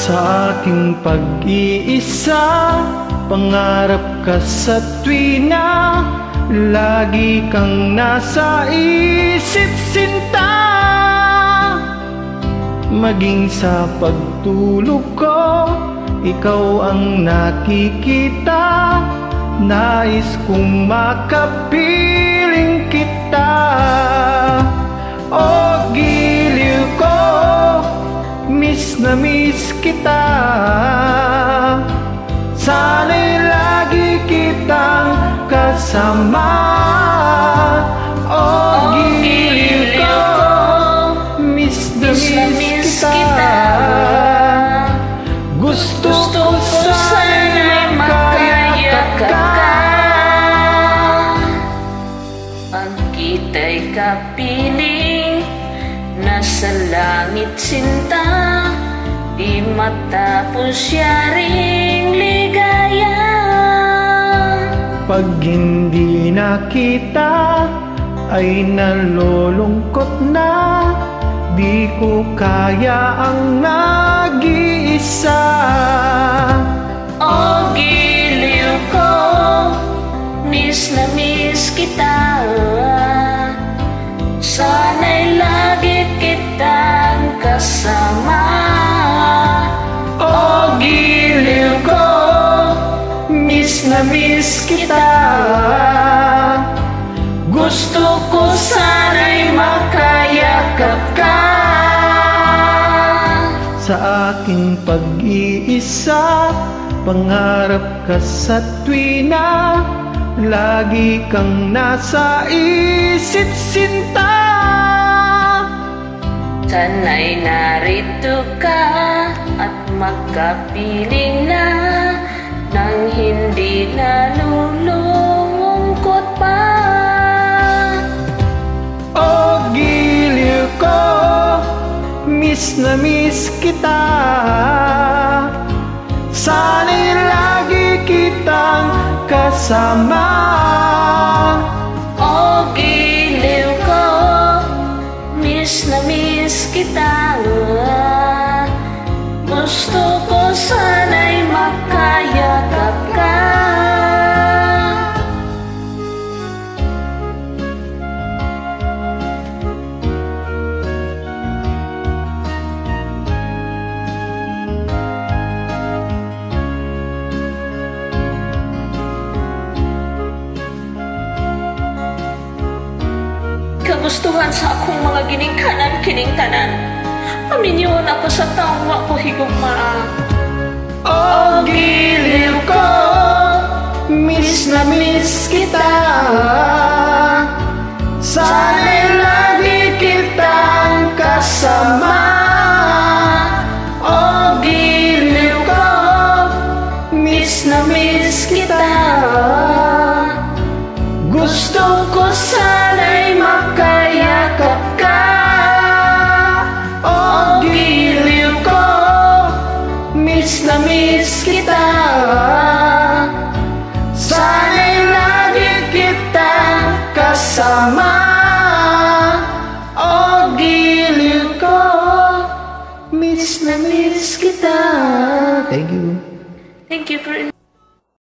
Sa aking pag-iisa, pangarap ka sa tuwina, lagi kang nasa isip, sinta. Maging sa pagtulog ko, ikaw ang nakikita. Nais kong makapiling kita. O giliw ko, miss na miss kita. Sana'y lagi kitang kasama. O giliw ko, miss na miss kita. Gusto ko sana'y makayakap ka. Ang kita'y kapiling, nasa langit sinta, di matapos yaring ligaya. Pag hindi nakita, ay nalulungkot na. Di ko kaya ang nag-iisa. O giliw ko, miss na miss kita. Sana'y lagi kitang kasama. O giliw ko, miss na miss kita. Gusto ko sana'y makayakap ka. Sa aking pag-iisa, pangarap ka sa tuwina, lagi kang nasa isip, sinta. Sana'y narito ka at makapiling na, nang hindi nalulungkot pa. O giliw ko, miss na miss kita. Sana'y lagi kitang kasama. O giliw ko, miss na miss kita. Gusto ko sana'y makayakap ka. Kagustuhan sa akong mga ginikanan kining tanan, paminyon ako sa tawa ko higugma. O giliw ko, miss na miss kita. Sana'y lagi kitang kasama. O giliw ko, miss na miss kita. Gusto ko sana'y makayakap ka. O giliw ko, miss na miss kita. Sana'y lagi kitang kasama. O giliw ko, miss na miss kita. Thank you. Thank you for